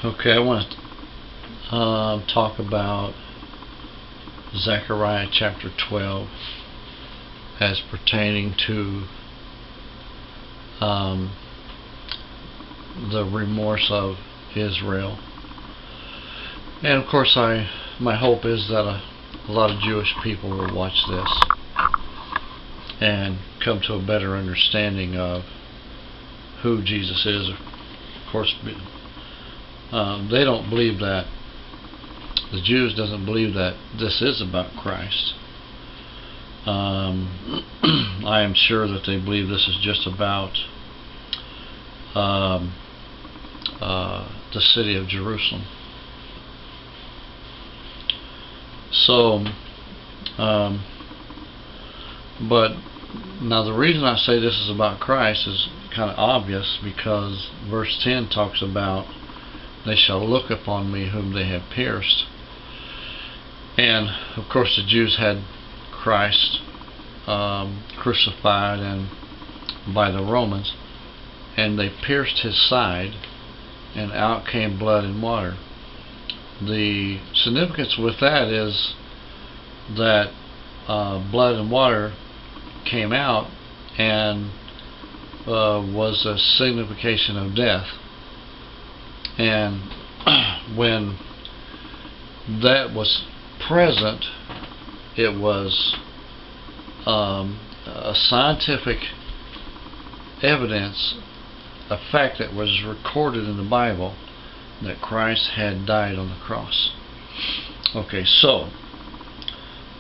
Okay, I want to talk about Zachariah chapter 12 as pertaining to the remorse of Israel. And of course, my hope is that a lot of Jewish people will watch this and come to a better understanding of who Jesus is. Of course, they don't believe that. The Jews doesn't believe that this is about Christ. I am sure that they believe this is just about the city of Jerusalem. So, but now the reason I say this is about Christ is kind of obvious, because verse 10 talks about they shall look upon me whom they have pierced. And of course the Jews had Christ crucified and by the Romans, and they pierced his side, and out came blood and water. The significance with that is that blood and water came out and was a signification of death. And when that was present, it was a scientific evidence, a fact that was recorded in the Bible, that Christ had died on the cross. Okay, so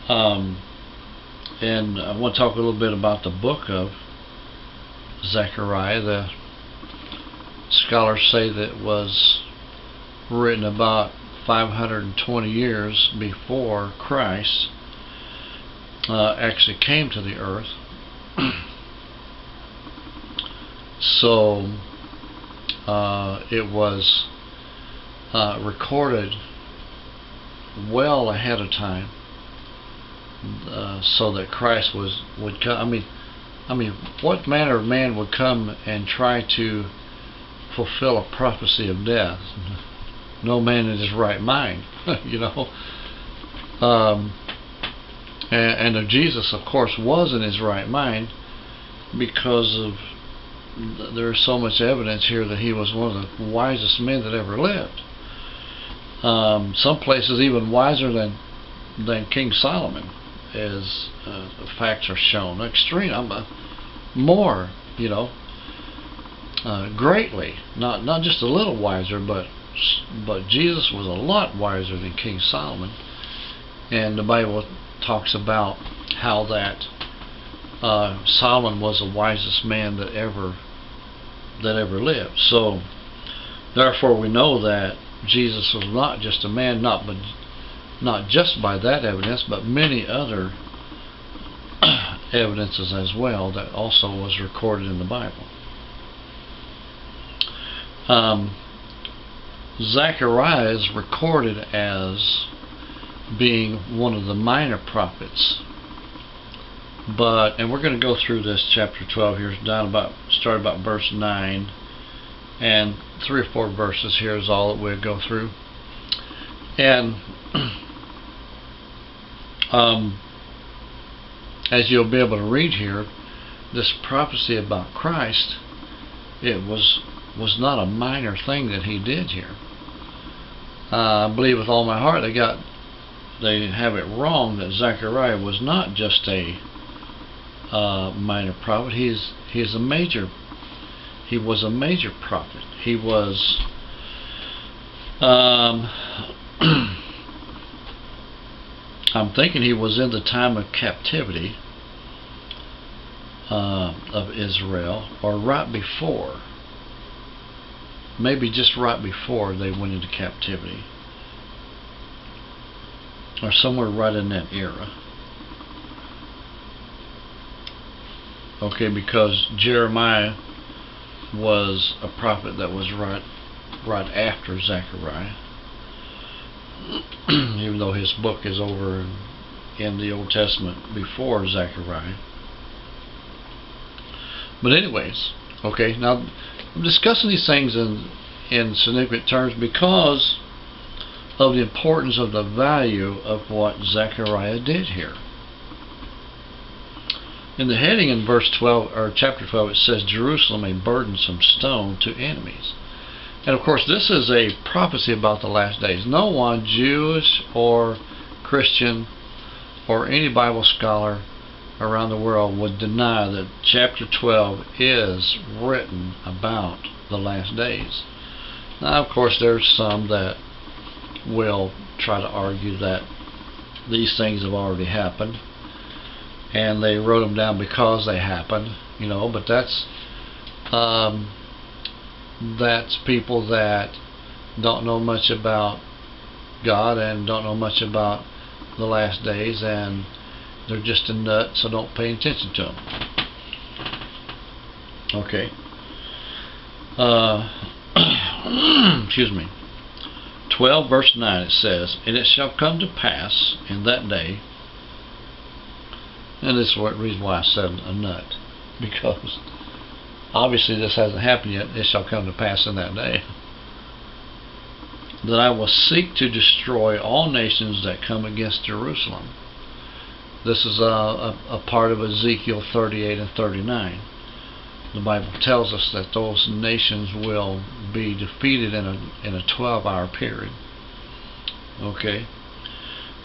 and I want to talk a little bit about the book of Zachariah. The scholars say that it was written about 520 years before Christ actually came to the earth. So it was recorded well ahead of time, so that Christ would come. I mean, what manner of man would come and try to fulfill a prophecy of death? No man in his right mind, you know. And of Jesus, of course, was in his right mind, because of there's so much evidence here that he was one of the wisest men that ever lived. Some places even wiser than King Solomon, as the facts are shown. Extreme, more, you know, greatly, not just a little wiser, but Jesus was a lot wiser than King Solomon. And the Bible talks about how that Solomon was the wisest man that ever lived. So therefore we know that Jesus was not just a man, not just by that evidence, but many other evidences as well that also was recorded in the Bible. Zachariah is recorded as being one of the minor prophets, and we're going to go through this chapter 12 here, start about verse 9, and 3 or 4 verses here is all that we'll go through. And as you'll be able to read here, this prophecy about Christ, it was not a minor thing that he did here. I believe with all my heart they have it wrong that Zachariah was not just a minor prophet. He was a major prophet. He was I'm thinking he was in the time of captivity of Israel, or right before, maybe just right before they went into captivity, or somewhere right in that era. Okay, because Jeremiah was a prophet that was right after Zechariah, even though his book is over in the Old Testament before Zechariah. But anyways, okay, now I'm discussing these things in in significant terms because of the importance of the value of what Zachariah did here. In the heading in verse 12 or chapter 12, it says Jerusalem a burdensome stone to enemies. And of course this is a prophecy about the last days. No one, Jewish or Christian or any Bible scholar around the world, would deny that chapter 12 is written about the last days. Now of course there's some that will try to argue that these things have already happened and they wrote them down because they happened, you know, but that's people that don't know much about God and don't know much about the last days, and they're just a nut, so don't pay attention to them. Okay. Excuse me. 12 verse 9, it says, "And it shall come to pass in that day," and this is the reason why I said a nut, because obviously this hasn't happened yet. "It shall come to pass in that day, that I will seek to destroy all nations that come against Jerusalem." This is a part of Ezekiel 38 and 39. The Bible tells us that those nations will be defeated in a 12-hour period. Okay.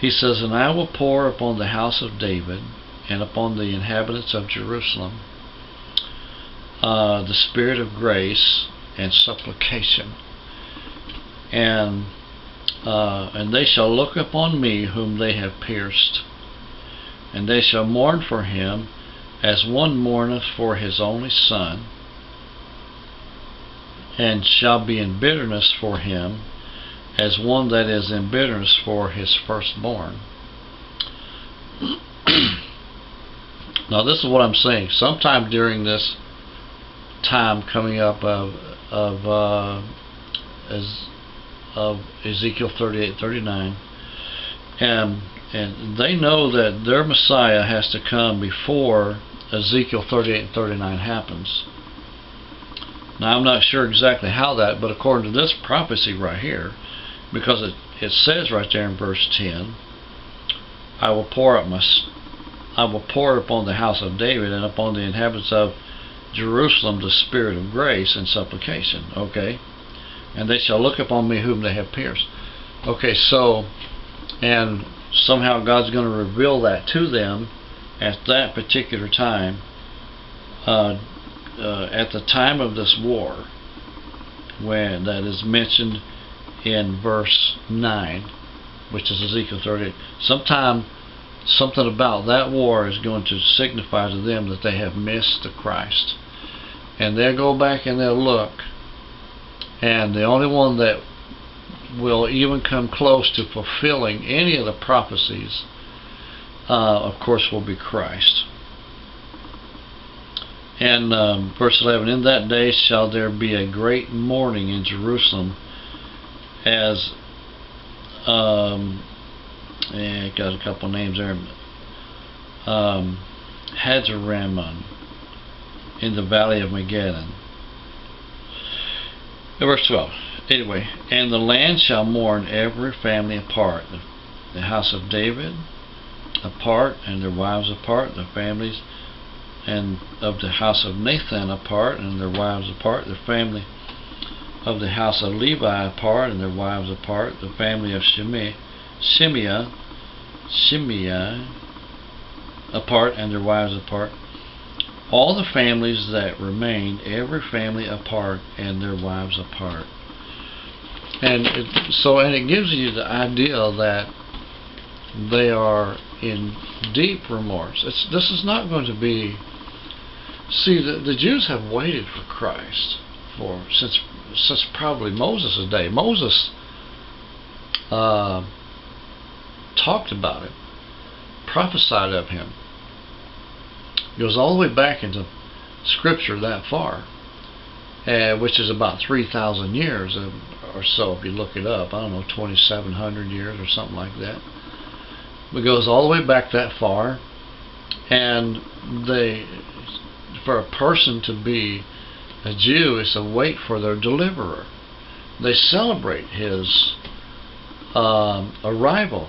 He says, "And I will pour upon the house of David and upon the inhabitants of Jerusalem the spirit of grace and supplication, and they shall look upon me whom they have pierced, and they shall mourn for him as one mourneth for his only son, and shall be in bitterness for him as one that is in bitterness for his firstborn." Now this is what I'm saying. Sometime during this time coming up of Ezekiel 38-39, and they know that their Messiah has to come before Ezekiel 38 and 39 happens. Now I'm not sure exactly how that, but according to this prophecy right here, because it says right there in verse 10, I will pour upon the house of David and upon the inhabitants of Jerusalem the spirit of grace and supplication. Okay, and they shall look upon me whom they have pierced. Okay, so, and somehow God's going to reveal that to them at that particular time, at the time of this war, when that is mentioned in verse 9, which is Ezekiel 38. Something about that war is going to signify to them that they have missed the Christ, and they'll go back and they'll look, and the only one that will even come close to fulfilling any of the prophecies, of course, will be Christ. And verse 11, "In that day shall there be a great mourning in Jerusalem, as got a couple names there, Hazaramon in the valley of Megiddon." Verse 12. Anyway, "And the land shall mourn every family apart, the house of David apart, and their wives apart, the families and of the house of Nathan apart, and their wives apart, the family of the house of Levi apart, and their wives apart, the family of Shimei apart, and their wives apart, all the families that remain, every family apart, and their wives apart." And it gives you the idea that they are in deep remorse. This is not going to be. See, the Jews have waited for Christ since probably Moses' day. Moses talked about it, prophesied of him. It goes all the way back into Scripture that far, which is about 3,000 years or so if you look it up. I don't know, 2,700 years or something like that. It goes all the way back that far, and for a person to be a Jew is to wait for their deliverer. they celebrate his arrival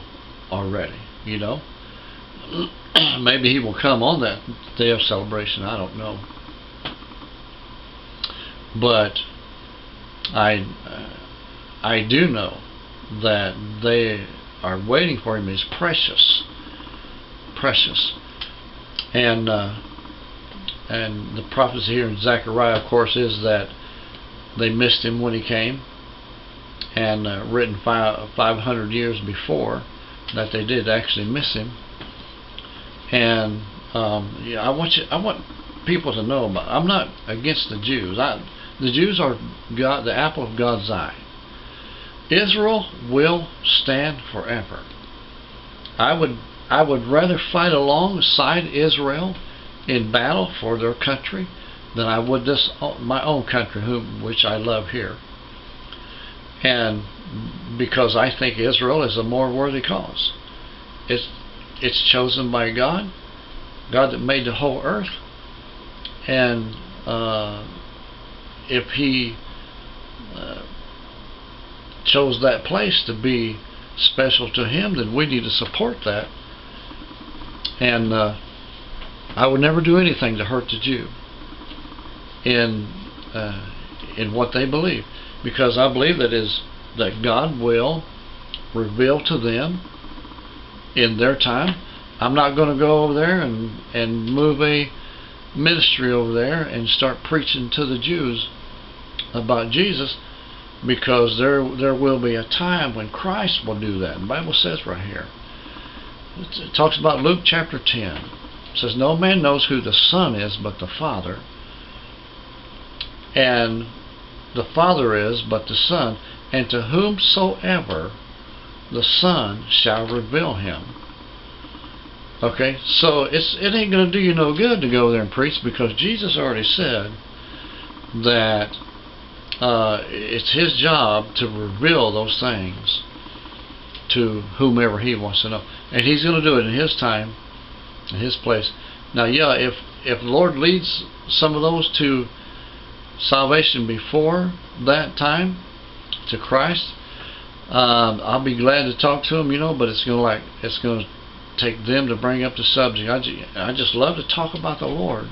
already, you know. Maybe he will come on that day of celebration, I don't know. But I do know that they are waiting for him. Is precious, precious. And the prophecy here in Zachariah, of course, is that they missed him when he came, and written 500 years before that they did actually miss him. And yeah, I want people to know about. I'm not against the Jews. The Jews are God, the apple of God's eye. Israel will stand forever. I would rather fight alongside Israel in battle for their country than I would my own country, which I love here. And because I think Israel is a more worthy cause. It's chosen by God that made the whole earth. And if He chose that place to be special to Him, then we need to support that. And I would never do anything to hurt the Jew in what they believe, because I believe that God will reveal to them in their time. I'm not going to go over there and move a ministry over there and start preaching to the Jews about Jesus, because there will be a time when Christ will do that. The Bible says right here, it talks about Luke chapter 10. It says, no man knows who the Son is but the Father, and the Father is but the Son, and to whomsoever the Son shall reveal him. Okay, so it ain't going to do you no good to go there and preach, because Jesus already said that it's His job to reveal those things to whomever He wants to know, and He's going to do it in His time, in His place. Now, yeah, if the Lord leads some of those to salvation before that time, to Christ, I'll be glad to talk to them, you know. But it's going to take them to bring up the subject. I just love to talk about the Lord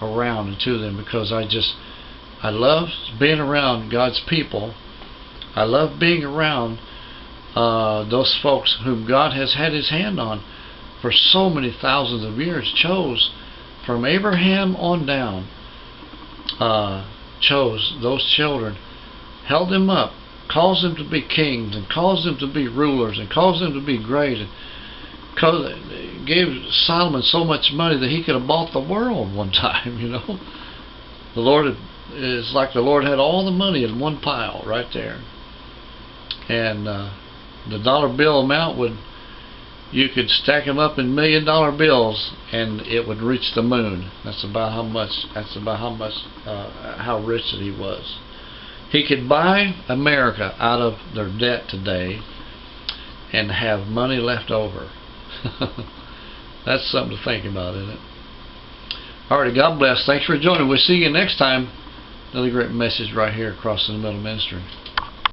around and to them, because I love being around God's people. I love being around those folks whom God has had His hand on for so many thousands of years. Chose from Abraham on down. Chose those children, held them up, caused them to be kings, and caused them to be rulers, and caused them to be great, and gave Solomon so much money that he could have bought the world one time, you know. The Lord it's like the Lord had all the money in one pile right there, and the dollar bill amount you could stack them up in $1 million bills and it would reach the moon. That's about how rich that he was. He could buy America out of their debt today and have money left over. That's something to think about, isn't it? Alright, God bless. Thanks for joining. We'll see you next time. Another great message right here across the Middle Ministry.